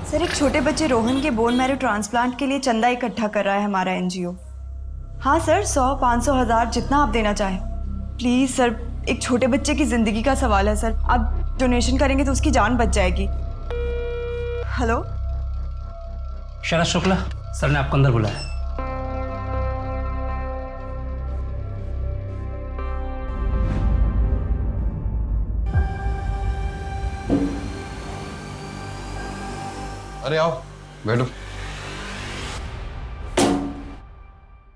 Sir, एक छोटे बच्चे रोहन के बोन मैरो ट्रांसप्लांट के लिए चंदा इकट्ठा कर रहा है हमारा एनजीओ। हाँ सर, 100, 500, 1000 जितना आप देना चाहें। प्लीज़ सर, एक छोटे बच्चे की ज़िंदगी का सवाल है सर। आप डोनेशन करेंगे तो उसकी जान बच जाएगी। हेलो शरद शुक्ला सर ने आपको अंदर बुलाया। अरे आओ बैठो।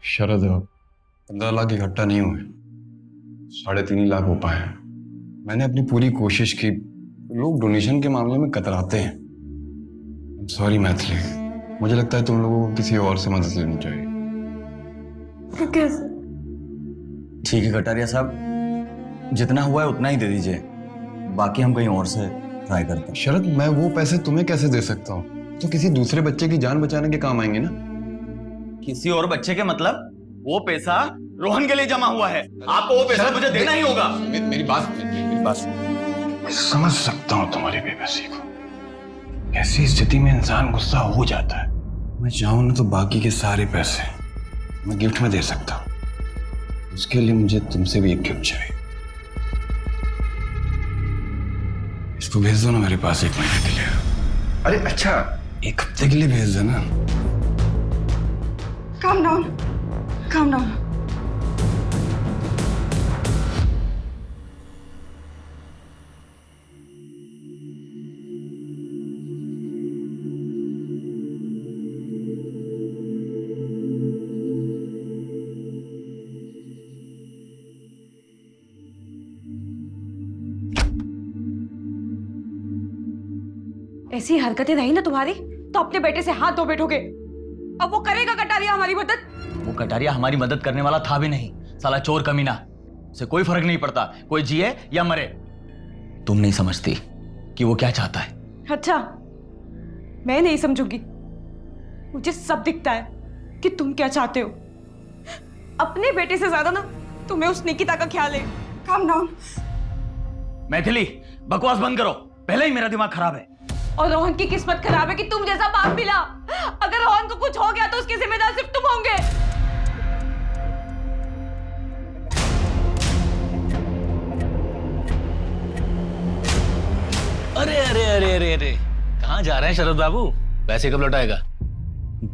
शरद, 15 लाख इकट्ठा नहीं हुए, 3.5 लाख हो पाए हैं। मैंने अपनी पूरी कोशिश की। लोग डोनेशन के मामले में कतराते हैं। सॉरी मैथिली, मुझे लगता है तुम लोगों को किसी और से मदद लेनी चाहिए। कैसे? ठीक है कटारिया साहब, जितना हुआ है उतना ही दे दीजिए, बाकी हम कहीं और से ट्राई करते हैं। शरद, मैं वो पैसे तुम्हें कैसे दे सकता हूँ? तो किसी दूसरे बच्चे की जान बचाने के काम आएंगे ना। किसी और बच्चे के मतलब? वो पैसा रोहन के लिए जमा हुआ है, आपको वो पैसा मुझे देना ही होगा। मेरी बात मैं समझ सकता हूँ तुम्हारी बेबसी को। ऐसी स्थिति में इंसान गुस्सा हो जाता है। मैं चाहूँ ना तो बाकी के सारे पैसे मैं गिफ्ट में दे सकता हूँ। उसके लिए मुझे तुमसे भी एक गिफ्ट चाहिए। इसको भेज दो ना मेरे पास 1 महीने के लिए। अरे अच्छा, 1 हफ्ते के लिए भेज देना। Calm down, calm down. ऐसी हरकतें रही ना तुम्हारी तो अपने बेटे से हाथ धो बैठोगे। अब वो करेगा कटारिया हमारी मदद? वो कटारिया हमारी मदद करने वाला था भी नहीं, साला चोर कमीना। उसे कोई फर्क नहीं पड़ता कोई जिए या मरे। तुम नहीं समझती कि वो क्या चाहता है। अच्छा, मैं नहीं समझूंगी। मुझे सब दिखता है कि तुम क्या चाहते हो। अपने बेटे से ज्यादा ना तुम्हें उस निकिता का ख्याल है। Calm down. मैथिली, बकवास बंद करो, पहले ही मेरा दिमाग खराब है। और रोहन की किस्मत खराब है कि तुम जैसा बाप मिला। अगर रोहन को कुछ हो गया तो उसकी जिम्मेदार सिर्फ तुम होंगे। अरे अरे अरे अरे अरे, कहाँ जा रहे हैं शरद बाबू? पैसे कब लौटाएगा?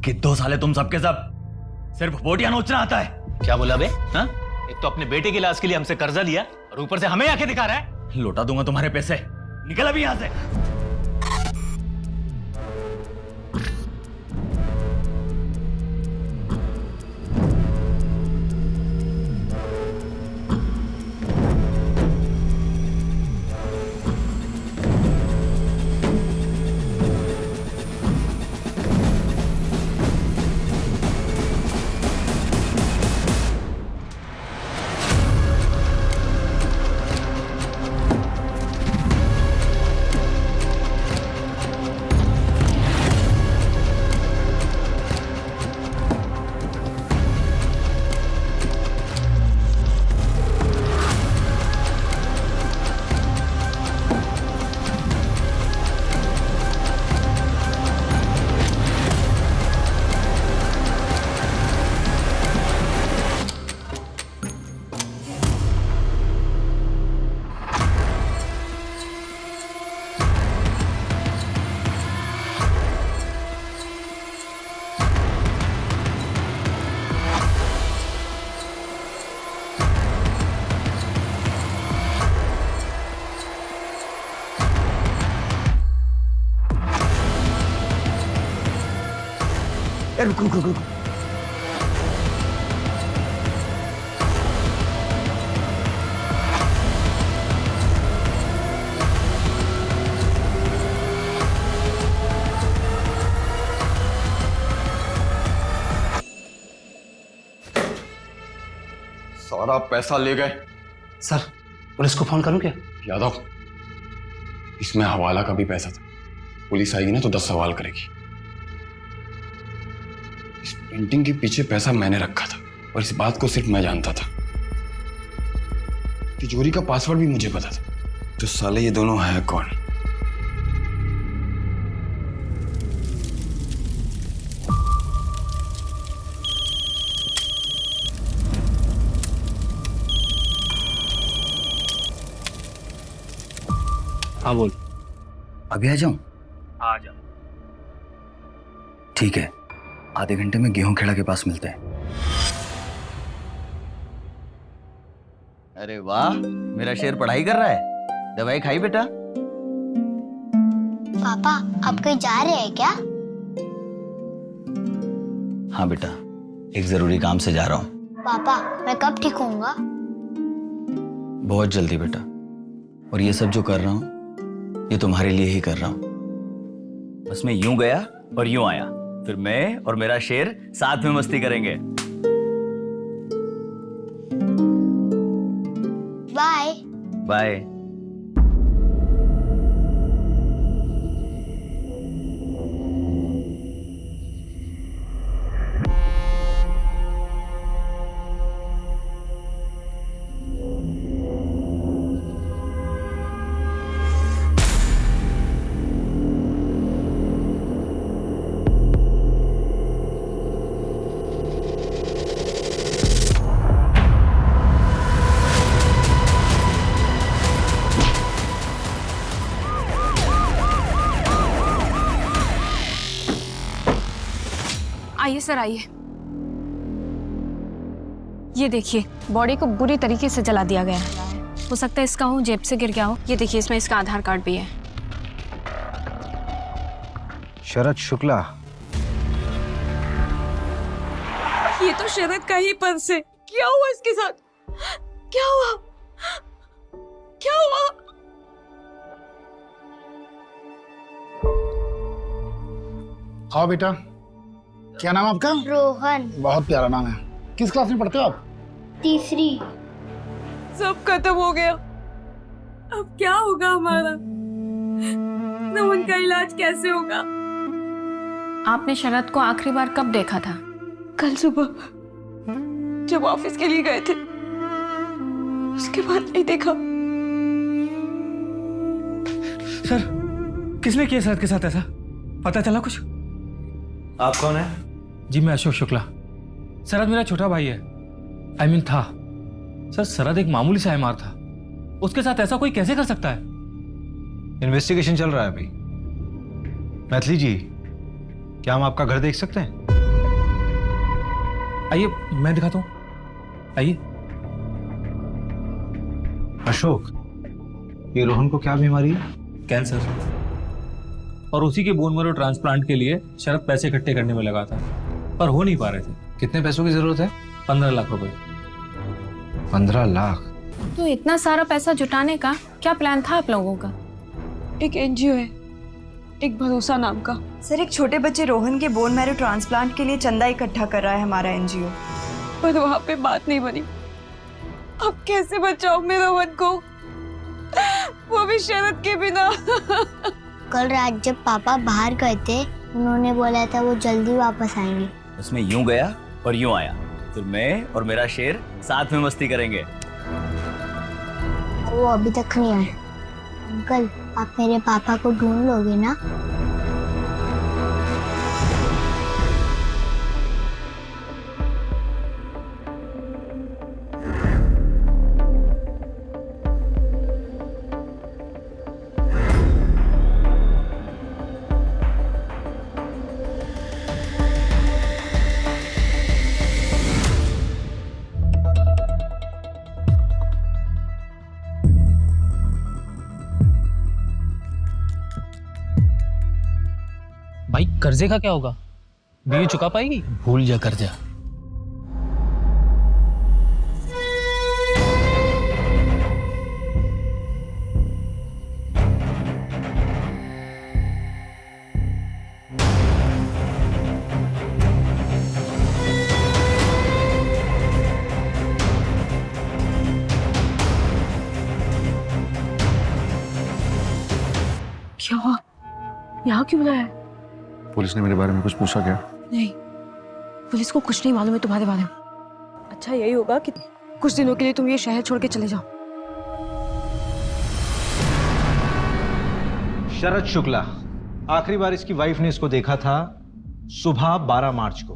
कितो साले तुम सबके सब सिर्फ बोटियां नोचना आता है। क्या बोला बे? हाँ? एक तो अपने बेटे के इलाज के लिए हमसे कर्जा लिया और ऊपर से हमें आके दिखा रहा है। लौटा दूंगा तुम्हारे पैसे, निकल अभी यहां से। रुक रुक रुक रुक। सारा पैसा ले गए। सर, पुलिस को फोन करूं क्या? यादव, इसमें हवाला का भी पैसा था। पुलिस आएगी ना तो 10 सवाल करेगी। इस पेंटिंग के पीछे पैसा मैंने रखा था और इस बात को सिर्फ मैं जानता था। तिजोरी का पासवर्ड भी मुझे पता था। तो साले ये दोनों हैं कौन? हाँ बोल। अभी आ जाऊं? आ जा। ठीक है, आधे घंटे में गेहूं खेड़ा के पास मिलते हैं। अरे वाह, मेरा शेर पढ़ाई कर रहा है। दवाई खाई बेटा? पापा आप कहीं जा रहे हैं क्या? हाँ बेटा, एक जरूरी काम से जा रहा हूँ। पापा मैं कब ठीक होऊंगा? बहुत जल्दी बेटा। और ये सब जो कर रहा हूँ ये तुम्हारे लिए ही कर रहा हूँ। बस मैं यूं गया और यूं आया, फिर मैं और मेरा शेर साथ में मस्ती करेंगे। बाय। बाय। आइए सर, आइए। ये देखिए, बॉडी को बुरी तरीके से जला दिया गया है। हो सकता है इसका हो जेब से गिर गया हो। ये देखिए, इसमें इसका आधार कार्ड भी है। शरद शुक्ला। ये तो शरद का ही पर्स है। क्या हुआ इसके साथ? क्या हुआ? क्या हुआ? आओ बेटा, क्या नाम आपका? रोहन। बहुत प्यारा नाम है। किस क्लास में पढ़ते हो आप? तीसरी। सब खत्म हो गया। अब क्या होगा हमारा? रोहन का इलाज कैसे होगा? आपने शरद को आखिरी बार कब देखा था? कल सुबह जब ऑफिस के लिए गए थे, उसके बाद नहीं देखा। सर, किसने किया शरद के साथ ऐसा? पता चला कुछ? आप कौन है? जी मैं अशोक शुक्ला। शरद मेरा छोटा भाई है। था। सर, शरद एक मामूली सा एमआर था। उसके साथ ऐसा कोई कैसे कर सकता है? इन्वेस्टिगेशन चल रहा है अभी। मैथिली जी, क्या हम आपका घर देख सकते हैं? आइए, मैं दिखाता हूँ। आइए। अशोक, ये रोहन को क्या बीमारी है? कैंसर। और उसी के बोन मैरो ट्रांसप्लांट के लिए शरद पैसे इकट्ठे करने में लगा था, पर हो नहीं पा रहे थे। कितने पैसों की जरूरत है? 15 लाख रुपए। 15 लाख? तो इतना सारा पैसा जुटाने का क्या प्लान था आप लोगों का? एक एनजीओ है, एक भरोसा नाम का। सर, एक छोटे बच्चे रोहन के बोन मैरो ट्रांसप्लांट के लिए चंदा इकट्ठा कर रहा है हमारा एनजीओ। पर वहां पे बात नहीं बनी। अब कैसे बचाऊं मैं रोहन को, वो भी शरद के बिना? कल रात जब पापा बाहर गए थे, उन्होंने बोला था वो जल्दी वापस आएंगे। बस मैं यूं गया और यूं आया, फिर मैं और मेरा शेर साथ में मस्ती करेंगे। वो अभी तक नहीं आए। अंकल, आप मेरे पापा को ढूंढ लोगे ना? भाई, कर्जे का क्या होगा? बीवी चुका पाएगी? भूल जा कर्जा। क्या हुआ? यहाँ क्यों बुलाया है? पुलिस ने मेरे बारे में कुछ पूछा क्या? नहीं, पुलिस को कुछ नहीं मालूम है तुम्हारे बारे में। अच्छा यही होगा कि कुछ दिनों के लिए तुम ये शहर छोड़ के चले जाओ। शरद शुक्ला, आखिरी बार इसकी वाइफ ने इसको देखा था सुबह 12 मार्च को,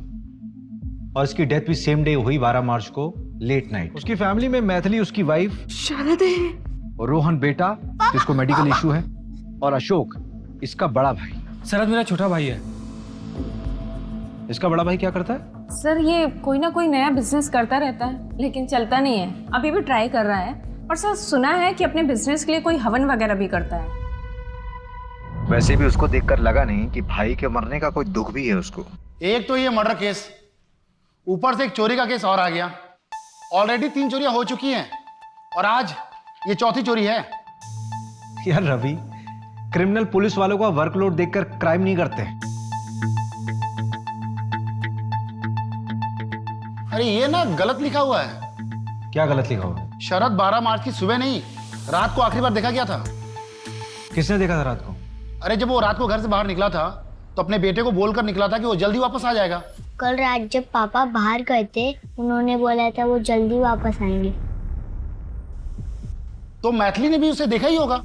और इसकी डेथ भी सेम डे हुई 12 मार्च को लेट नाइट। उसकी फैमिली में मैथिली उसकी वाइफ, शरद है, और रोहन बेटा जिसको मेडिकल इशू है, और अशोक इसका बड़ा भाई। सर आज मेरा छोटा भाई है। इसका बड़ा भाई क्या करता है? सर ये कोई ना कोई नया बिजनेस करता रहता है लेकिन चलता नहीं है, अभी भी ट्राई कर रहा है। और सर सुना है कि अपने बिजनेस के लिए कोई हवन वगैरह भी करता है। वैसे भी उसको देखकर लगा नहीं कि भाई के मरने का कोई दुख भी है उसको। एक तो ये मर्डर केस, ऊपर से एक चोरी का केस और आ गया। ऑलरेडी 3 चोरियां हो चुकी हैं और आज ये चौथी चोरी है। यार रवि, क्रिमिनल पुलिस वालों का वर्कलोड देखकर क्राइम नहीं करते। अरे ये ना गलत लिखा हुआ है। क्या गलत लिखा हुआ? शरद 12 मार्च की सुबह नहीं, रात को आखिरी बार देखा गया था। किसने देखा था रात को? अरे जब वो रात को घर से बाहर निकला था तो अपने बेटे को बोलकर निकला था कि वो जल्दी वापस आ जाएगा। कल रात जब पापा बाहर गए थे उन्होंने बोला था वो जल्दी वापस आएंगे। तो मैथिली ने भी उसे देखा ही होगा।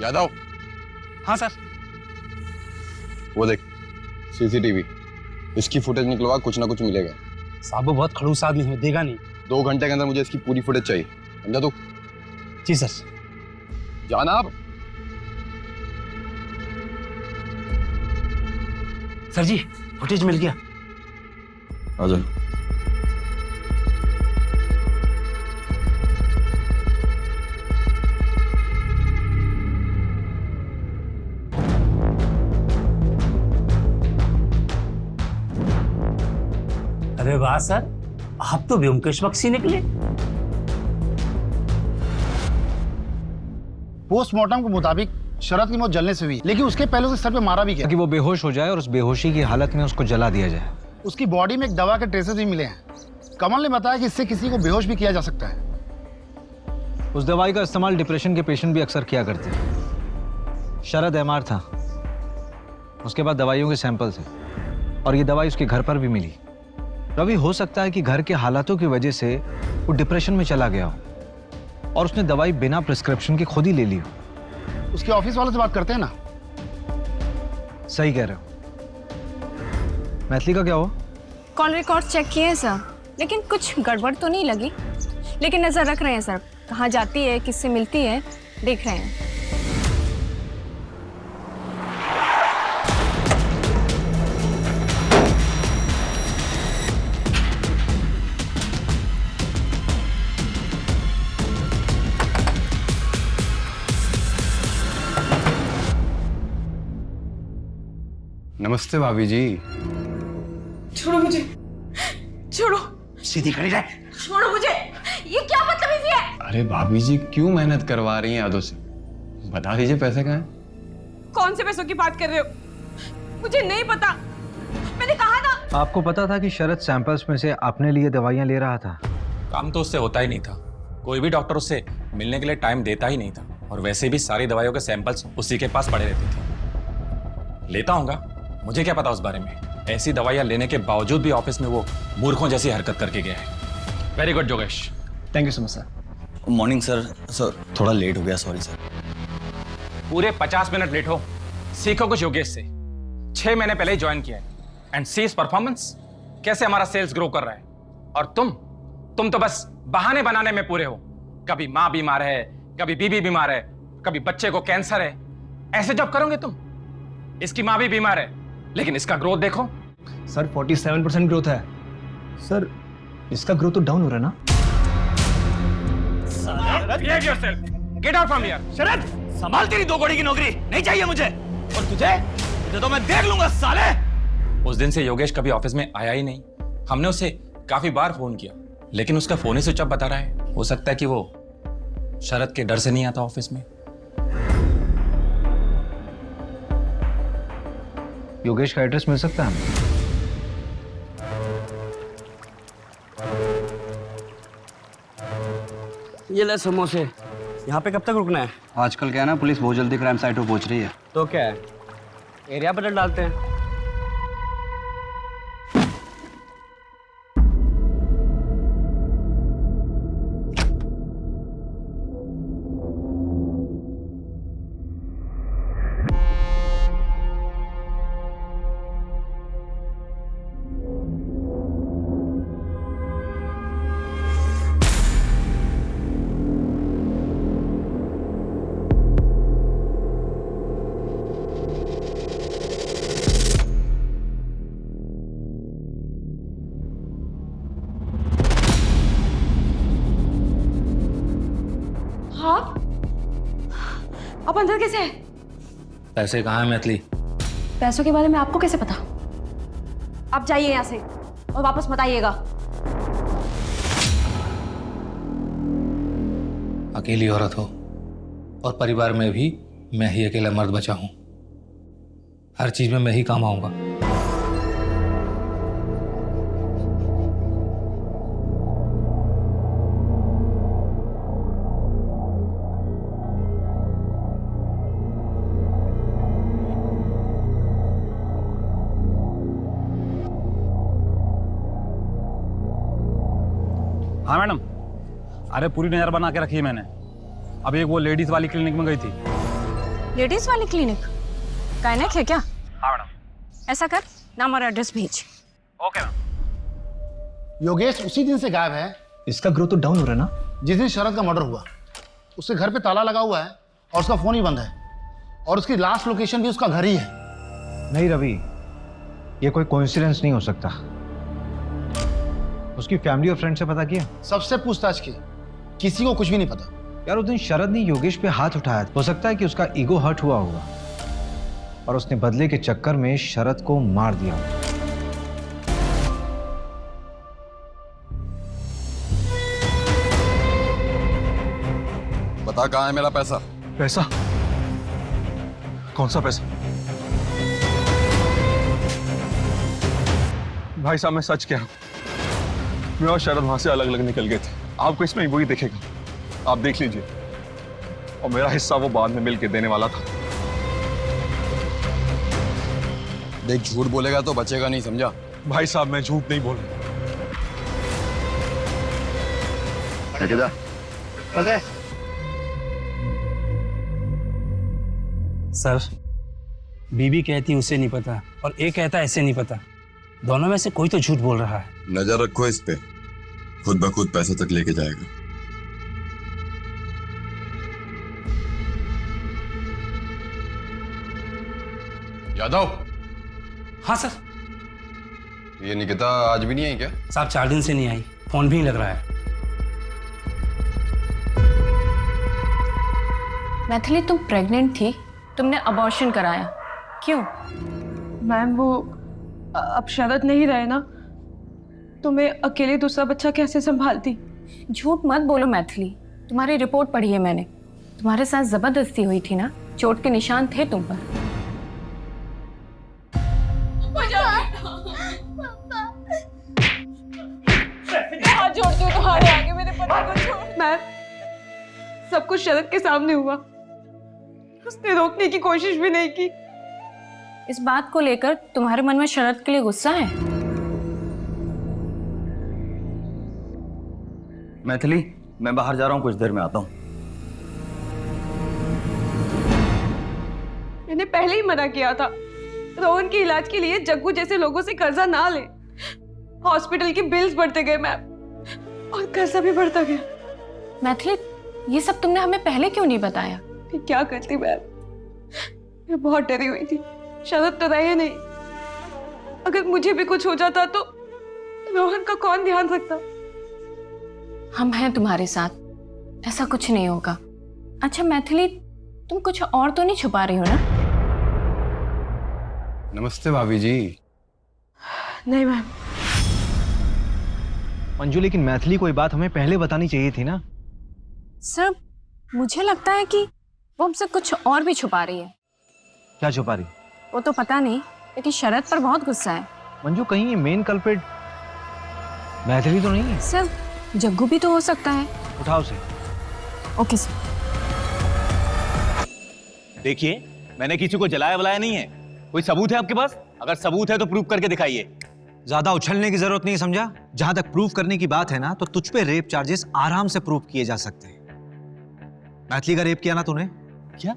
यादव, हाँ सर। वो देख सीसीटीवी, इसकी फुटेज निकलवा, कुछ ना कुछ मिलेगा। साहब वो बहुत खड़ूस आदमी है, देगा नहीं। 2 घंटे के अंदर मुझे इसकी पूरी फुटेज चाहिए, समझा तू? जी सर। जाना आप। सर जी फुटेज मिल गया। आ जाओ। अरे वाह सर, आप तो व्योमकेश बख्शी निकले। पोस्टमार्टम के मुताबिक शरद की मौत जलने से हुई, लेकिन उसके पहले उसे सर पे मारा भी गया ताकि वो बेहोश हो जाए और उस बेहोशी की हालत में उसको जला दिया जाए। उसकी बॉडी में एक दवा के ट्रेसेस भी मिले हैं। कमल ने बताया कि इससे किसी को बेहोश भी किया जा सकता है। उस दवाई का इस्तेमाल डिप्रेशन के पेशेंट भी अक्सर किया करते हैं। शरद एमआर था, उसके बाद दवाइयों के सैंपल थे और ये दवाई उसके घर पर भी मिली। रवि, हो सकता है कि घर के हालातों की वजह से वो डिप्रेशन में चला गया हो और उसने दवाई बिना प्रिस्क्रिप्शन के खुद ही ले ली हो। उसके ऑफिस वालों से बात करते हैं ना। सही कह रहे हो। मैथिली का क्या हुआ? कॉल रिकॉर्ड चेक किए हैं सर, लेकिन कुछ गड़बड़ तो नहीं लगी, लेकिन नजर रख रहे हैं सर। कहाँ जाती है, किससे मिलती है, देख रहे हैं। नमस्ते भाभी जी। छोड़ो मुझे, छोड़ो, सीधी खड़ी रह। छोड़ो मुझे। ये क्या बदतमीजी है? अरे भाभी जी क्यों मेहनत करवा रही हैं यादों से? बता दीजिए पैसे कहाँ हैं? कौन से पैसों की बात कर रहे हो? मुझे नहीं पता, मैंने कहा था। आपको पता था कि शरद सैंपल्स में से अपने लिए दवाइयां ले रहा था? काम तो उससे होता ही नहीं था। कोई भी डॉक्टर उससे मिलने के लिए टाइम देता ही नहीं था, और वैसे भी सारी दवाइयों के सैंपल्स उसी के पास पड़े रहते थे। लेता होगा, मुझे क्या पता उस बारे में। ऐसी दवाइयां लेने के बावजूद भी ऑफिस में वो मूर्खों जैसी हरकत करके गया है। Very good Yogesh. Thank you so much sir. Morning sir. Sir थोड़ा लेट हो गया, सॉरी सर। पूरे 50 मिनट लेट हो। सीखो कुछ योगेश से। 6 महीने पहले ही ज्वाइन किया है, एंड सी इज परफॉर्मेंस। कैसे हमारा सेल्स ग्रो कर रहा है। और तुम तो बस बहाने बनाने में पूरे हो। कभी माँ बीमार है, कभी बीबी बीमार है, कभी बच्चे को कैंसर है। ऐसे जब करोगे तुम। इसकी माँ भी बीमार है, लेकिन इसका ग्रोथ देखो। सर 47% ग्रोथ है। सर इसका ग्रोथ तो डाउन हो रहा है ना? Behave yourself. Get out from here. शरद, संभाल तेरी 2 घड़ी की नौकरी नहीं चाहिए मुझे। और तुझे तो मैं देख लूंगा साले। उस दिन से योगेश कभी ऑफिस में आया ही नहीं। हमने उसे काफी बार फोन किया, लेकिन उसका फोन ही स्विच ऑफ बता रहा है। हो सकता है कि वो शरद के डर से नहीं आता ऑफिस में। योगेश का एड्रेस मिल सकता है हमें? ये ले समोसे। यहाँ पे कब तक रुकना है? आजकल क्या है ना, पुलिस बहुत जल्दी क्राइम साइट पर पहुंच रही है। तो क्या है, एरिया बदल डालते हैं। अब अंदर कैसे है? पैसे कहाँ है मैथिली? पैसों के बारे में आपको कैसे पता? आप जाइए यहाँ से और वापस मत आइएगा। अकेली औरत हो और परिवार में भी मैं ही अकेला मर्द बचा हूं। हर चीज में मैं ही काम आऊंगा। हाँ मैडम, अरे पूरी नजर बना के रखी है मैंने। अभी एक वो लेडीज वाली क्लिनिक में गई थी। लेडीज वाली क्लिनिक? गायनेक है क्या? हाँ मैडम। ऐसा कर, नाम और एड्रेस भेज। Okay ma'am. योगेश उसी दिन से गायब है इसका ग्रोथ तो डाउन हो रहा है ना। जिस दिन शरद का मर्डर हुआ। उसके घर पे ताला लगा हुआ है और उसका फोन ही बंद है, और उसकी लास्ट लोकेशन भी उसका घर ही है। नहीं रवि, ये कोई कोइंसिडेंस नहीं हो सकता। उसकी फैमिली और फ्रेंड से पता किया? सबसे पूछताछ की, किसी को कुछ भी नहीं पता। यार उस दिन शरद ने योगेश पे हाथ उठाया, हो सकता है कि उसका ईगो हर्ट हुआ होगा और उसने बदले के चक्कर में शरद को मार दिया। बता कहाँ है मेरा पैसा? पैसा? कौन सा पैसा? भाई साहब मैं सच कह रहा हूं, मैं और शरद वहां से अलग अलग निकल गए थे। आपको इसमें वही दिखेगा, आप देख लीजिए। और मेरा हिस्सा वो बाद में मिल के देने वाला था। देख झूठ बोलेगा तो बचेगा नहीं, समझा? भाई साहब मैं झूठ नहीं बोल रहा। सर, बीबी कहती उसे नहीं पता और एक कहता ऐसे नहीं पता। दोनों में से कोई तो झूठ बोल रहा है। नजर रखो इस पे, खुद ब खुद पैसे तक लेके जाएगा। यादव। हाँ सर। ये निकिता आज भी नहीं आई क्या? साहब 4 दिन से नहीं आई, फोन भी नहीं लग रहा है। मैथिली, तुम प्रेग्नेंट थी, तुमने अबॉर्शन कराया, क्यों? मैम वो अब शरद नहीं रहे ना, तो मैं अकेले दूसरा बच्चा कैसे संभालती? झूठ मत बोलो मैथिली, तुम्हारी रिपोर्ट पढ़ी है मैंने। तुम्हारे साथ जबरदस्ती हुई थी ना, चोट के निशान थे तुम पर। हाथ जोड़ती हूँ तुम्हारे आगे, मेरे पति को छोड़। मैम, सब कुछ शरद के सामने हुआ, उसने रोकने की कोशिश भी नहीं की। इस बात को लेकर तुम्हारे मन में शरद के लिए गुस्सा है? मैथिली, मैं बाहर जा रहा हूँ, कुछ देर में आता हूँ। मैंने पहले ही मना किया था, रोहन के इलाज के लिए जग्गू जैसे लोगों से कर्जा ना ले। हॉस्पिटल के बिल्स बढ़ते गए मैम, और कर्जा भी बढ़ता गया। मैथिली, ये सब तुमने हमें पहले क्यों नहीं बताया? फिर क्या करती मैम, मैं बहुत डरी हुई थी। शरद तो रहे नहीं, अगर मुझे भी कुछ हो जाता तो रोहन का कौन ध्यान रखता? हम हैं तुम्हारे साथ, ऐसा कुछ नहीं होगा। अच्छा मैथिली, तुम कुछ और तो नहीं छुपा रही हो ना? नमस्ते भाभी जी। नहीं मैम। मंजू, लेकिन मैथिली कोई बात हमें पहले बतानी चाहिए थी ना। सर, मुझे लगता है कि वो हमसे कुछ और भी छुपा रही है। क्या छुपा रही? वो तो पता नहीं, लेकिन शरद पर बहुत गुस्सा है। मंजू, कहीं ये मेन कल्प्रिट मैथिली तो नहीं है? सर, जग्गू भी तो हो सकता है। उठाओ उसे। Okay sir. देखिए, मैंने किसी को जलाया वलाया नहीं है। कोई सबूत है आपके पास? अगर सबूत है तो प्रूव करके दिखाइए। ज्यादा उछलने की जरूरत नहीं, समझा? जहां तक प्रूफ करने की बात है ना, तो तुझ पे रेप चार्जेस आराम से प्रूफ किए जा सकते हैं। मैथिली का रेप किया ना तूने? क्या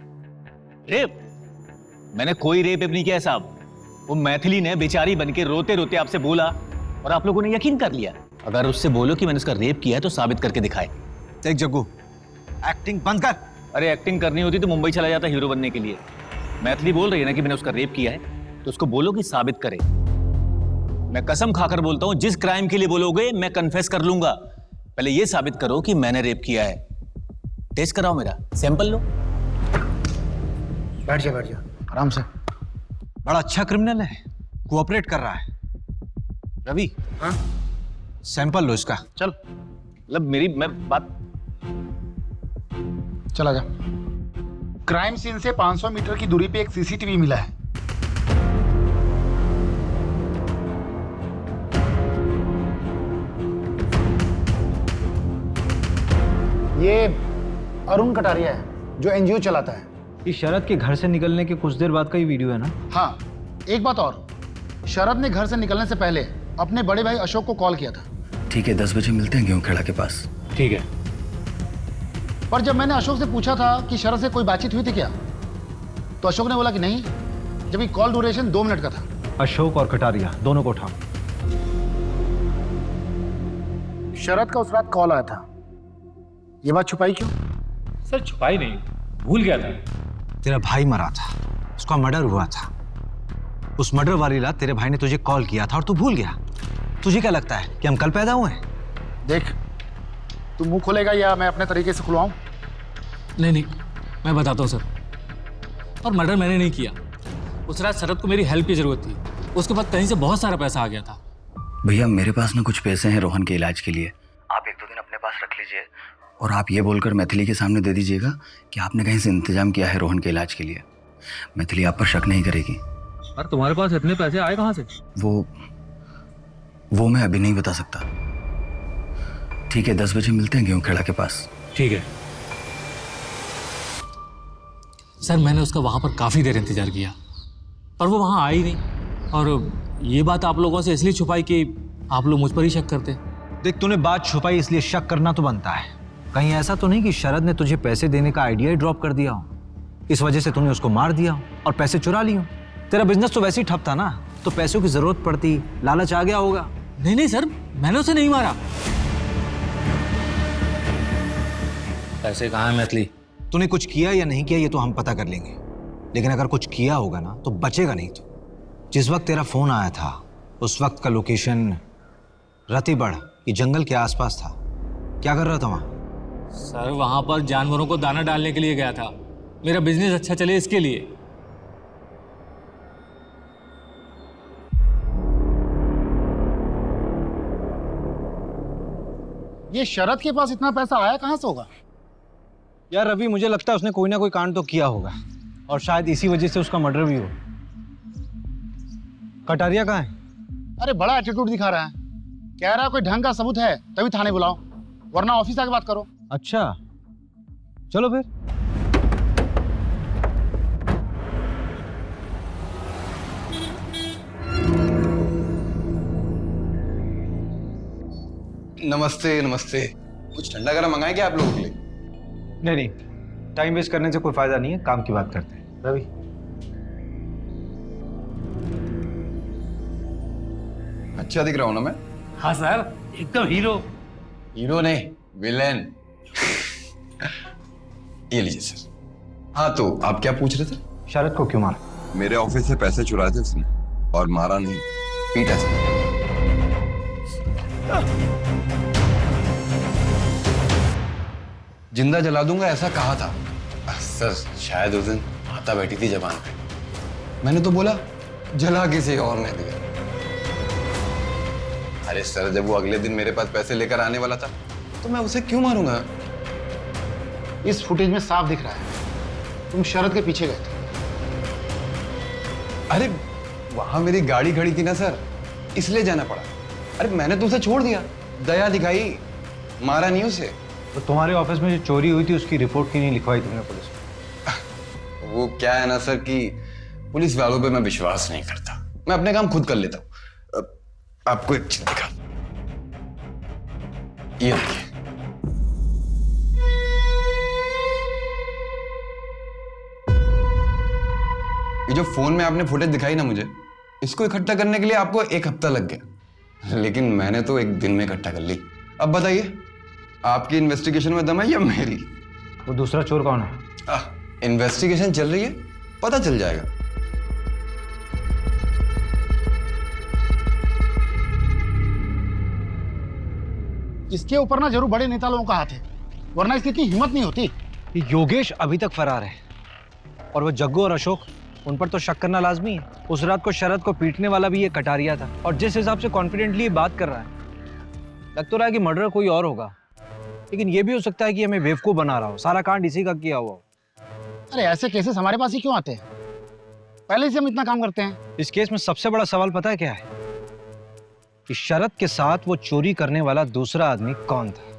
रेप? मैंने कोई रेप नहीं किया साहब। वो मैथिली ने बेचारी बनके रोते रोते आपसे बोला और आप लोगों ने यकीन कर लिया। अगर उससे बोलो कि मैंने उसका रेप किया है तो साबित करके दिखाए। देख जग्गू, एक्टिंग बंद कर। अरे एक्टिंग करनी होती तो मुंबई चला जाता हीरो बनने के लिए। मैथिली बोल रही है ना कि मैंने उसका रेप किया है, तो उसको बोलो कि साबित करे। मैं कसम खाकर बोलता हूं, जिस क्राइम के लिए बोलोगे मैं कन्फेस कर लूंगा। पहले ये साबित करो कि मैंने रेप किया है। टेस्ट कराओ, मेरा सैंपल लो। बैठ जा आराम से। बड़ा अच्छा क्रिमिनल है, कोऑपरेट कर रहा है। रवि, हाँ सैंपल लो इसका। चल मतलब मैं बात चला जा। क्राइम सीन से 500 मीटर की दूरी पे एक सीसीटीवी मिला है। ये अरुण कटारिया है जो एनजीओ चलाता है। ये शरद के घर से निकलने के कुछ देर बाद का ही वीडियो है ना? हाँ, एक बात और, शरद ने घर से निकलने से पहले अपने बड़े भाई अशोक को कॉल किया था। ठीक है, 10 बजे मिलते हैं गेहूं खेड़ा के पास। ठीक है। पर जब मैंने अशोक से पूछा था कि शरद से कोई बातचीत हुई थी क्या, तो अशोक ने बोला कि नहीं, जबकि कॉल ड्यूरेशन 2 मिनट का था। अशोक और कटारिया दोनों को उठाओ। शरद का उस रात कॉल आया था, ये बात छुपाई क्यों? सर छुपाई नहीं, भूल गया था। तेरा भाई मरा था, उसका मर्डर हुआ था। उस मर्डर वाली रात तेरे भाई ने तुझे कॉल किया था और तू भूल गया। तुझे क्या लगता है कि हम कल पैदा हुए हैं? देख, तू मुंह खोलेगा या मैं अपने तरीके से खुलवाऊं? नहीं, मैं बताता हूँ सर। और मर्डर मैंने नहीं किया। उस रात शरद को मेरी हेल्प की जरूरत थी, उसके बाद कहीं से बहुत सारा पैसा आ गया था। भैया मेरे पास ना कुछ पैसे हैं रोहन के इलाज के लिए, आप 1-2 दिन अपने पास रख लीजिए और आप ये बोलकर मैथिली के सामने दे दीजिएगा कि आपने कहीं से इंतजाम किया है रोहन के इलाज के लिए। मैथिली आप पर शक नहीं करेगी। और तुम्हारे पास इतने पैसे आए कहाँ से? वो मैं अभी नहीं बता सकता। ठीक है, 10 बजे मिलते हैं गेहूं खेड़ा के पास। ठीक है सर। मैंने उसका वहां पर काफी देर इंतजार किया, पर वो वहां आई नहीं। और ये बात आप लोगों से इसलिए छुपाई कि आप लोग मुझ पर ही शक करते। देख, तूने बात छुपाई इसलिए शक करना तो बनता है। कहीं ऐसा तो नहीं कि शरद ने तुझे पैसे देने का आइडिया ही ड्रॉप कर दिया हो, इस वजह से तूने उसको मार दिया हो और पैसे चुरा लिए हो? तेरा बिजनेस तो वैसे ही ठप था ना, तो पैसों की जरूरत पड़ती, लालच आ गया होगा। नहीं सर, मैंने उसे नहीं मारा। पैसे कहाँ हैं मैथिली? तूने कुछ किया या नहीं किया ये तो हम पता कर लेंगे, लेकिन अगर कुछ किया होगा ना तो बचेगा नहीं। तो जिस वक्त तेरा फोन आया था उस वक्त का लोकेशन रतिबड़ ये जंगल के आसपास था। क्या कर रहा था वहां? सर वहां पर जानवरों को दाना डालने के लिए गया था, मेरा बिजनेस अच्छा चले इसके लिए। ये शरद के पास इतना पैसा आया कहाँ से होगा? यार रवि, मुझे लगता है उसने कोई ना कोई कांड तो किया होगा और शायद इसी वजह से उसका मर्डर भी हो। कटारिया कहाँ है? अरे बड़ा एटीट्यूड दिखा रहा है, कह रहा है कोई ढंग का सबूत है तभी थाने बुलाओ, वरना ऑफिस आके बात करो। अच्छा चलो फिर। नमस्ते नमस्ते। कुछ ठंडा गरम मंगाए क्या आप लोगों के लिए? नहीं, टाइम वेस्ट करने से कोई फायदा नहीं है, काम की बात करते हैं। रवि, अच्छा दिख रहा हूं ना मैं? हाँ सर, एकदम हीरो। हीरो नहीं, विलेन। ये लीजिए सर। हाँ तो आप क्या पूछ रहे थे? शरद को क्यों मारा? मेरे ऑफिस से पैसे चुराए थे उसने और मारा नहीं, पीटा सर। जिंदा जला दूंगा ऐसा कहा था सर। शायद उस दिन माता बैठी थी जबान पे, मैंने तो बोला जला किसी और ने दिया। अरे सर, जब वो अगले दिन मेरे पास पैसे लेकर आने वाला था तो मैं उसे क्यों मारूंगा? इस फुटेज में साफ दिख रहा है तुम शरद के पीछे गए थे। अरे वहां मेरी गाड़ी खड़ी थी ना सर, इसलिए जाना पड़ा। अरे मैंने तो उसे छोड़ दिया, दया दिखाई, मारा नहीं उसे। तो तुम्हारे ऑफिस में जो चोरी हुई थी उसकी रिपोर्ट क्यों नहीं लिखवाई तुमने पुलिस में? वो क्या है ना सर कि पुलिस वालों पे मैं विश्वास नहीं करता, मैं अपने काम खुद कर लेता हूं। आपको एक चीज दिखा, ये देखिए। ये जो फोन में आपने फुटेज दिखाई ना मुझे, इसको इकट्ठा करने के लिए आपको 1 हफ्ता लग गया, लेकिन मैंने तो 1 दिन में इकट्ठा कर ली। अब बताइए, आपकी इन्वेस्टिगेशन में दम है या मेरी? वो दूसरा चोर कौन है? इन्वेस्टिगेशन चल रही है, पता चल जाएगा। इसके ऊपर ना जरूर बड़े नेता लोगों का हाथ है, वरना इसकी इतनी हिम्मत नहीं होती। योगेश अभी तक फरार है। और वो जग्गू और अशोक, उन पर तो शक करना लाजमी है। उस रात को शरद को पीटने वाला भी ये कटारिया था, और जिस हिसाब से कॉन्फिडेंटली ये बात कर रहा है, लग तो रहा है कि मर्डर कोई और होगा, लेकिन ये भी हो सकता है कि हमें बेवकूफ बना रहा हो, सारा कांड इसी का किया हुआ हो। अरे ऐसे केसेस हमारे पास ही क्यों आते हैं? पहले से हम इतना काम करते हैं। इस केस में सबसे बड़ा सवाल पता है क्या है? कि शरद के साथ वो चोरी करने वाला दूसरा आदमी कौन था?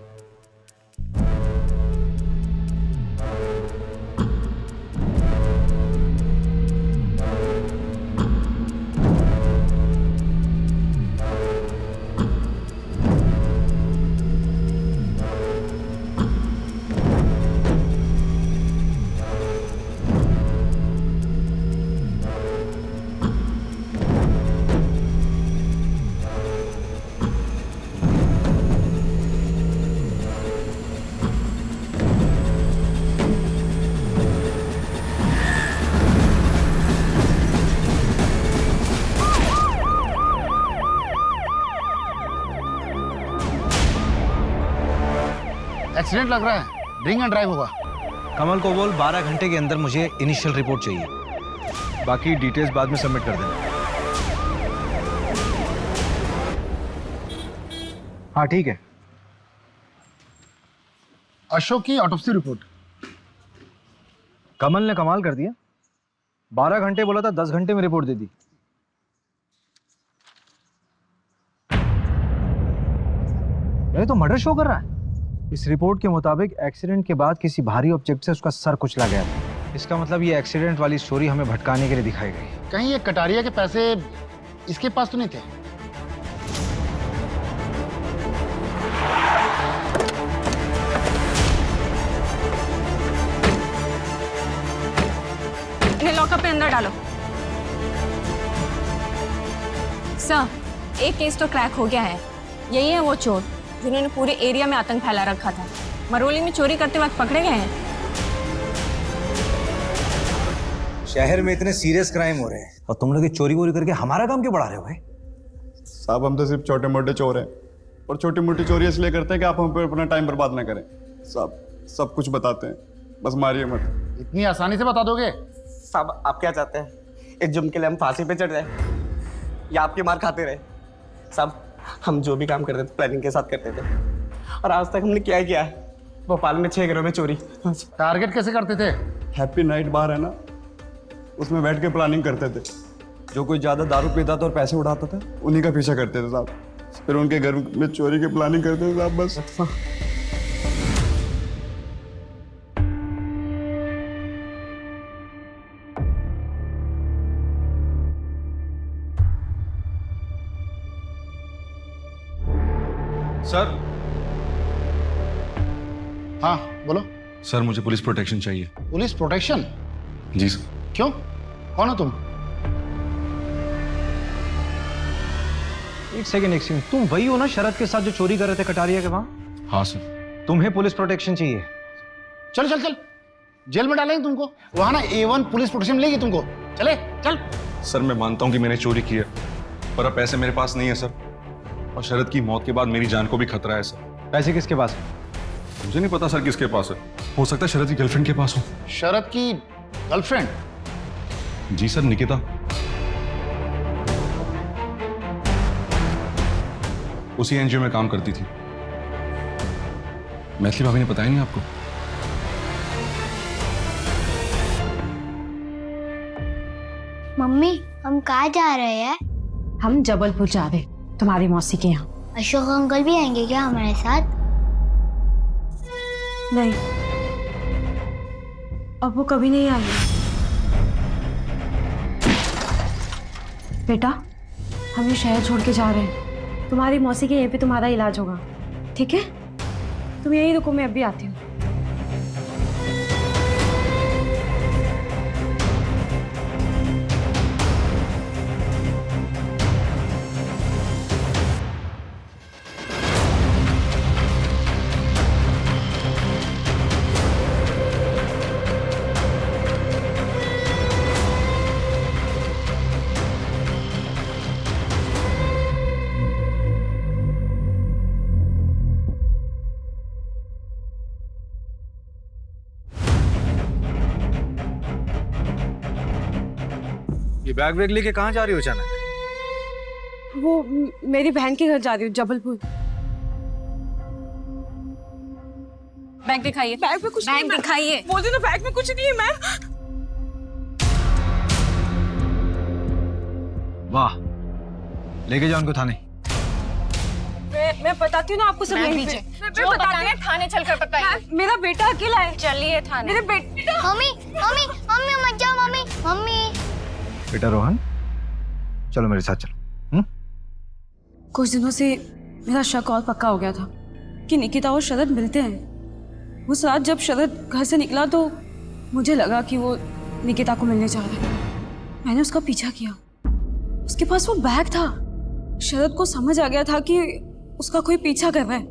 एक्सीडेंट लग रहा है, ड्रिंक एंड ड्राइव होगा। कमल को बोल 12 घंटे के अंदर मुझे इनिशियल रिपोर्ट चाहिए, बाकी डिटेल्स बाद में सबमिट कर देना। हाँ ठीक है। अशोक की ऑटोप्सी रिपोर्ट। कमल ने कमाल कर दिया, 12 घंटे बोला था, 10 घंटे में रिपोर्ट दे दी। ये तो मर्डर शो कर रहा है। इस रिपोर्ट के मुताबिक एक्सीडेंट के बाद किसी भारी ऑब्जेक्ट से उसका सर कुचला गया था। इसका मतलब ये एक्सीडेंट वाली स्टोरी हमें भटकाने के लिए दिखाई गई। कहीं ये कटारिया के पैसे इसके पास तो नहीं थे? इन्हें लॉकअप में अंदर डालो। सर, एक केस तो क्रैक हो गया है। यही है वो चोर जिन्होंने पूरे एरिया में आतंक फैला रखा था। मरोली में चोरी करते वक्त पकड़े गए हैं। शहर में इतने सीरियस क्राइम हो रहे हैं और तुम लोग चोरी वोरी करके हमारा काम क्यों बढ़ा रहे हो भाई? साहब हम तो सिर्फ छोटे मोटे चोर हैं, और छोटी मोटी चोरी इसलिए करते हैं कि आप हम पे अपना टाइम बर्बाद ना करें। साहब सब कुछ बताते हैं, बस मारिए मत। इतनी आसानी से बता दोगे? साहब आप क्या चाहते हैं, एक जुर्म के लिए हम फांसी पे चढ़ जाए या आपकी मार खाते रहे? साहब हम जो भी काम करते थे प्लानिंग के साथ करते थे, और आज तक हमने क्या किया है? भोपाल में 6 घरों में चोरी। टारगेट कैसे करते थे? हैप्पी नाइट बार है ना, उसमें बैठ के प्लानिंग करते थे। जो कोई ज़्यादा दारू पीता था और पैसे उड़ाता था, उन्हीं का पीछा करते थे साहब। फिर उनके घर में चोरी की प्लानिंग करते थे साहब, बस। सर। हाँ बोलो। सर मुझे पुलिस प्रोटेक्शन चाहिए। Police protection? जी सर। क्यों, कौन हो तुम? एक सेकंड, तुम वही हो ना शरद के साथ जो चोरी कर रहे थे कटारिया के वहां? हाँ सर। तुम्हें पुलिस प्रोटेक्शन चाहिए? चल चल चल, जेल में डालेंगे तुमको। वहां ना A1 पुलिस प्रोटेक्शन मिलेगी तुमको। चले चल। सर मैं मानता हूँ कि मैंने चोरी की है, पर अब पैसे मेरे पास नहीं है सर, और शरद की मौत के बाद मेरी जान को भी खतरा है सर। पैसे किसके पास है? मुझे नहीं पता सर किसके पास है, हो सकता है शरद की गर्लफ्रेंड के पास हो। शरद की गर्लफ्रेंड? जी सर, निकिता। उसी एनजीओ में काम करती थी। मैथिली भाभी ने बताया नहीं आपको? मम्मी हम कहाँ जा रहे हैं? हम जबलपुर जा रहे, तुम्हारी मौसी के यहाँ। अशोक अंकल भी आएंगे क्या हमारे साथ? नहीं, अब वो कभी नहीं आएंगे। बेटा, हम ये शहर छोड़ के जा रहे हैं। तुम्हारी मौसी के यहीं पे तुम्हारा इलाज होगा, ठीक है? तुम यहीं रुको, मैं अभी आती हूँ। ये बैग वैग लेके कहाँ जा रही हो अचानक? वो मेरी बहन के घर जा रही हूँ, जबलपुर। बैग दिखाइए। बैग में कुछ बैग दिखाइए। बोल दो ना, बैग में कुछ नहीं है मैम। वाह, लेके जाओ उनको थाने। मैं बताती हूँ ना आपको सब बैग यहीं नीचे। पे। जो बताना है थाने चलकर बताइए। मेरा बेटा अकेला है। चलिए थाने। मेरे बेटा। मम्मी मम्मी मम्मी मत जाओ मम्मी मम्मी। बेटा रोहन, चलो मेरे साथ चलो। कुछ दिनों से मेरा शक और पक्का हो गया था कि निकिता और शरद मिलते हैं। उस रात जब शरद घर से निकला तो मुझे लगा कि वो निकिता को मिलने जा रहा है। मैंने उसका पीछा किया। उसके पास वो बैग था। शरद को समझ आ गया था कि उसका कोई पीछा कर रहा है।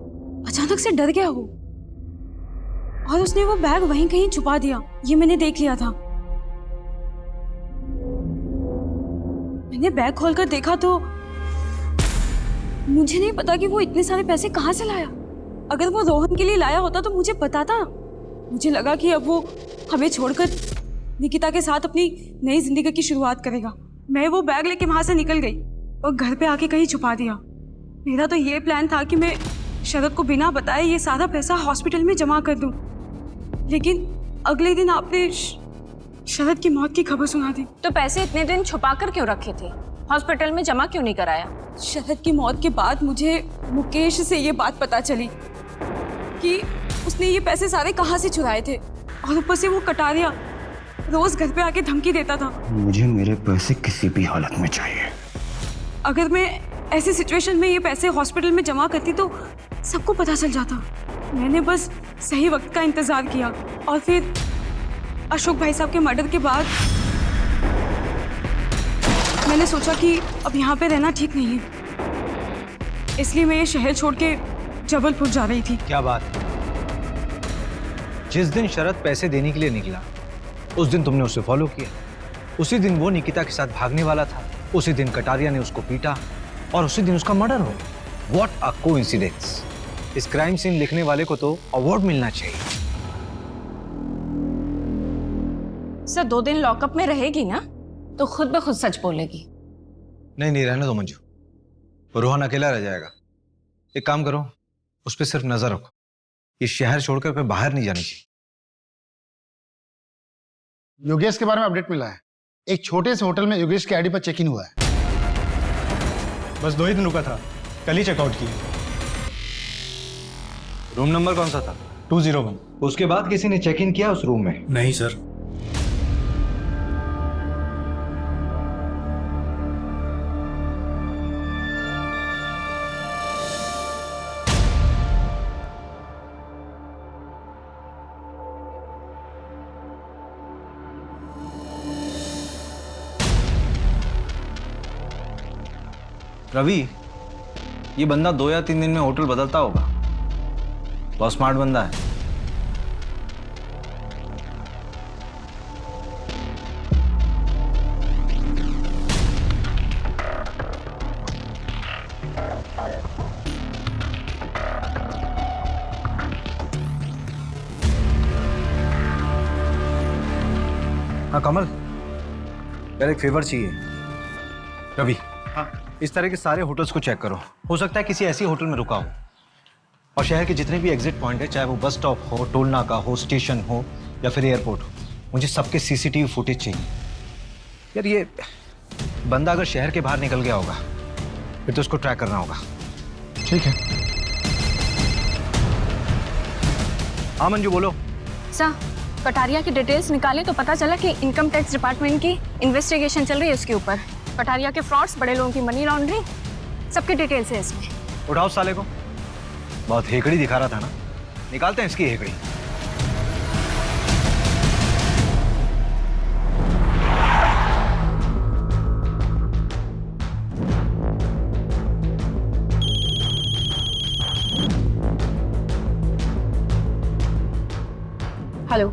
अचानक से डर गया वो और उसने वो बैग वहीं कहीं छुपा दिया। ये मैंने देख लिया था। मैंने बैग खोलकर देखा तो मुझे नहीं पता कि वो इतने सारे पैसे कहाँ से लाया। अगर वो रोहन के लिए लाया होता तो मुझे बताता। मुझे लगा कि अब वो हमें छोड़कर निकिता के साथ अपनी नई जिंदगी की शुरुआत करेगा। मैं वो बैग लेके वहां से निकल गई और घर पे आके कहीं छुपा दिया। मेरा तो ये प्लान था कि मैं शरद को बिना बताए ये सारा पैसा हॉस्पिटल में जमा कर दूं। लेकिन अगले दिन आपने शरद की मौत की खबर सुना दी। तो पैसे इतने दिन छुपा कर क्यों रखे थे? हॉस्पिटल में जमा क्यों नहीं कराया? शरद की मौत के बाद मुझे मुकेश से ये बात पता चली कि उसने ये पैसे सारे कहाँ से चुराए थे। और ऊपर से वो कटारिया रोज घर पे आके धमकी देता था। मुझे मेरे पैसे किसी भी हालत में चाहिए। अगर मैं ऐसी सिचुएशन में ये पैसे हॉस्पिटल में जमा करती तो सबको पता चल जाता। मैंने बस सही वक्त का इंतजार किया और फिर अशोक भाई साहब के मर्डर के बाद मैंने सोचा कि अब यहाँ पे रहना ठीक नहीं है, इसलिए मैं ये शहर छोड़ के जबलपुर जा रही थी। क्या बात है? जिस दिन शरद पैसे देने के लिए निकला उस दिन तुमने उसे फॉलो किया। उसी दिन वो निकिता के साथ भागने वाला था। उसी दिन कटारिया ने उसको पीटा और उसी दिन उसका मर्डर हो। What a coincidence. इस क्राइम सीन लिखने वाले को तो अवार्ड मिलना चाहिए। सर 2 दिन लॉकअप में रहेगी ना तो खुद ब खुद सच बोलेगी। नहीं रहने दो मंजू, रोहन अकेला रह जाएगा। एक काम करो, उस पर सिर्फ नजर रखो। ये शहर छोड़कर फिर बाहर नहीं जानी चाहिए। योगेश के बारे में अपडेट मिला है। एक छोटे से होटल में योगेश के आईडी पर चेक इन हुआ है। बस 2 ही दिन रुका था, कल ही चेकआउट किया। रूम नंबर कौन सा था? 201। उसके बाद किसी ने चेक इन किया उस रूम में? नहीं सर। रवि, ये बंदा 2 या 3 दिन में होटल बदलता होगा। बहुत स्मार्ट बंदा है। हाँ कमल, यार एक फेवर चाहिए। रवि, हाँ इस तरह के सारे होटल्स को चेक करो। हो सकता है किसी ऐसी होटल में रुका हो। और शहर के जितने भी एग्जिट पॉइंट है, चाहे वो बस स्टॉप हो, टोल नाका हो, स्टेशन हो या फिर एयरपोर्ट हो, मुझे सबके सीसीटीवी फुटेज चाहिए। यार ये बंदा अगर शहर के बाहर निकल गया होगा फिर तो उसको ट्रैक करना होगा। ठीक है। हाँ मंजू बोलो। सर कटारिया की डिटेल्स निकाले तो पता चला कि इनकम टैक्स डिपार्टमेंट की इन्वेस्टिगेशन चल रही है उसके ऊपर। कटारिया के फ्रॉड्स, बड़े लोगों की मनी लॉन्ड्रिंग, सबकी डिटेल्स है इसमें। उठाओ साले को। बहुत हेकड़ी दिखा रहा था ना, निकालते हैं इसकी हेकड़ी। हेलो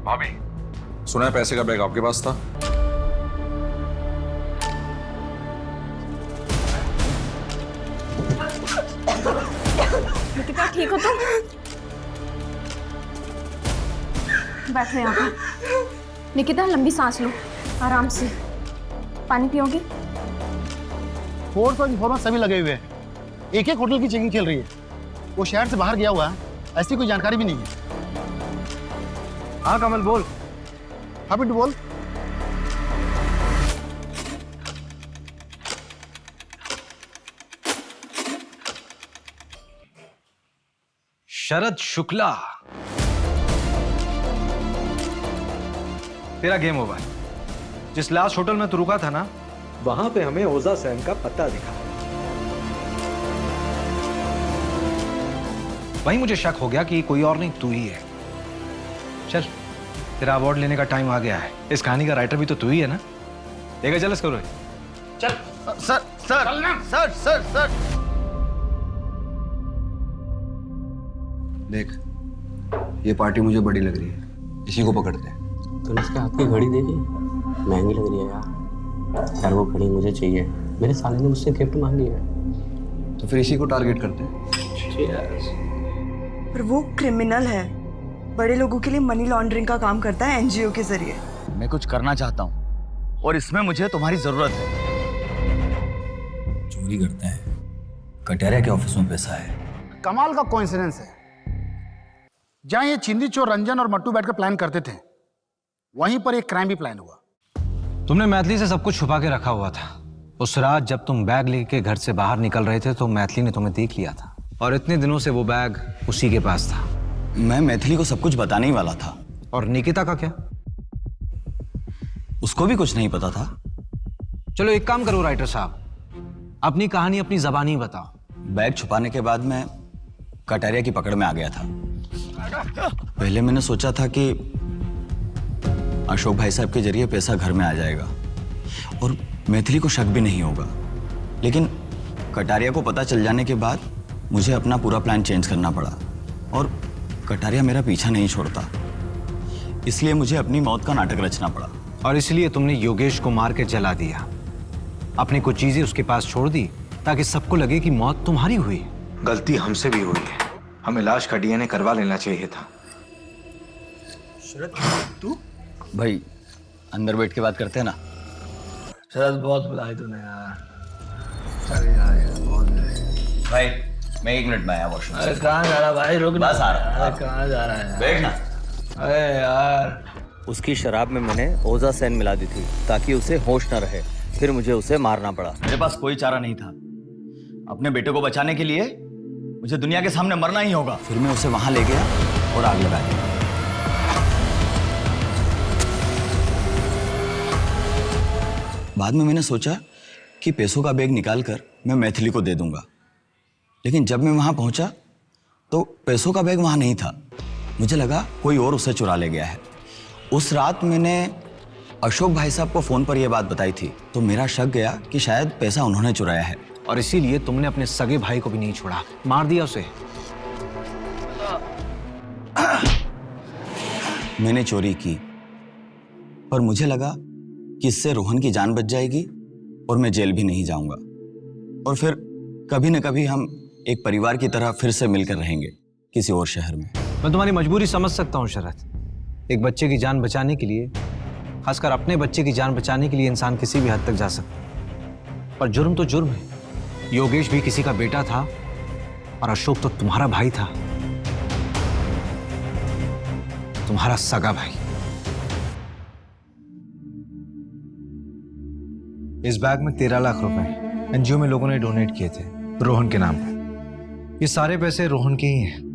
भाभी, सुना है पैसे का बैग आपके पास था? निकिता ठीक हो तुम? बैठो यहाँ पर। निकिता लंबी सांस लो, आराम से। पानी पियोगी? फोर्स और इन्फॉर्मर सभी लगे हुए हैं, एक एक होटल की चेकिंग चल रही है। वो शहर से बाहर गया हुआ है, ऐसी कोई जानकारी भी नहीं है। हाँ कमल बोल। हाँ बिट्टू बोल। शरद शुक्ला, तेरा गेम ओवर। जिस लास्ट होटल में तू रुका था ना, वहां पे हमें ओजा सैन का पता दिखा। वहीं मुझे शक हो गया कि कोई और नहीं तू ही है। चल, तेरा अवार्ड लेने का टाइम आ गया है। इस कहानी का राइटर भी तो तू ही है ना? लेकर चल इसको। चल sir sir sir sir sir देख, ये पार्टी मुझे बड़ी लग रही है, इसी को पकड़ते हैं। तूने इसके हाथ की घड़ी देखी? महंगी लग रही है यार। यार वो घड़ी मुझे चाहिए, मेरे साले ने मुझसे गिफ्ट मांगी है। तो फिर इसी को टारगेट करते हैं। पर वो क्रिमिनल है, बड़े लोगों के लिए मनी लॉन्ड्रिंग का काम करता है एनजीओ के जरिए। मैं कुछ करना चाहता हूँ और इसमें मुझे तुम्हारी जरूरत है। चोरी करते हैं, कटारिया के ऑफिस में पैसा है। कमाल का कोइंसिडेंस है, जहां ये चिंदी चोर रंजन और मट्टू बैठकर प्लान करते थे, वहीं पर एक क्राइम भी प्लान हुआ। तुमने मैथिली से सब कुछ छुपा के रखा हुआ था। उस रात जब तुम बैग लेके घर से बाहर निकल रहे थे तो मैथिली ने तुम्हें देख लिया था, और इतने दिनों से वो बैग उसी के पास था। मैं मैथिली को सब कुछ बताने ही वाला था। और निकिता का क्या? उसको भी कुछ नहीं पता था। चलो एक काम करो राइटर साहब, अपनी कहानी अपनी जबानी बताओ। बैग छुपाने के बाद मैं कटारिया की पकड़ में आ गया था। पहले मैंने सोचा था कि अशोक भाई साहब के जरिए पैसा घर में आ जाएगा और मैथिली को शक भी नहीं होगा, लेकिन कटारिया को पता चल जाने के बाद मुझे अपना पूरा प्लान चेंज करना पड़ा और कटारिया मेरा पीछा नहीं छोड़ता, इसलिए मुझे अपनी मौत का नाटक रचना पड़ा। और इसलिए तुमने योगेश को मार के जला दिया, अपनी कुछ चीजें उसके पास छोड़ दी ताकि सबको लगे कि मौत तुम्हारी हुई। गलती हमसे भी हुई है, हमें लाश का डीएनए करवा लेना चाहिए था। शरद तू? भाई अंदर बैठ के बात करते हैं ना। शरद बहुत बुलाई तूने यार। चल यार बहुत। भाई मैं 1 मिनट में आया वॉशरूम से। अरे कहाँ जा रहा भाई? रुक। बस आ रहा। अरे कहाँ जा रहा है? बैठ ना। अरे यार, उसकी शराब में मैंने ओजा सैन मिला दी थी ताकि उसे होश न रहे, फिर मुझे उसे मारना पड़ा। मेरे पास कोई चारा नहीं था। अपने बेटे को बचाने के लिए मुझे दुनिया के सामने मरना ही होगा। फिर मैं उसे वहां ले गया और आग लगा दी। बाद में मैंने सोचा कि पैसों का बैग निकालकर मैं मैथिली को दे दूंगा, लेकिन जब मैं वहां पहुंचा तो पैसों का बैग वहां नहीं था। मुझे लगा कोई और उसे चुरा ले गया है। उस रात मैंने अशोक भाई साहब को फोन पर यह बात बताई थी, तो मेरा शक गया कि शायद पैसा उन्होंने चुराया है, और इसीलिए तुमने अपने सगे भाई को भी नहीं छोड़ा, मार दिया उसे। मैंने चोरी की, पर मुझे लगा कि इससे रोहन की जान बच जाएगी और मैं जेल भी नहीं जाऊंगा, और फिर कभी न कभी हम एक परिवार की तरह फिर से मिलकर रहेंगे किसी और शहर में। मैं तुम्हारी मजबूरी समझ सकता हूँ शरद। एक बच्चे की जान बचाने के लिए, खासकर अपने बच्चे की जान बचाने के लिए इंसान किसी भी हद तक जा सकता है, पर जुर्म तो जुर्म है। योगेश भी किसी का बेटा था और अशोक तो तुम्हारा भाई था, तुम्हारा सगा भाई। इस बैग में 13 लाख रुपए एनजीओ में लोगों ने डोनेट किए थे रोहन के नाम पर। ये सारे पैसे रोहन के ही हैं।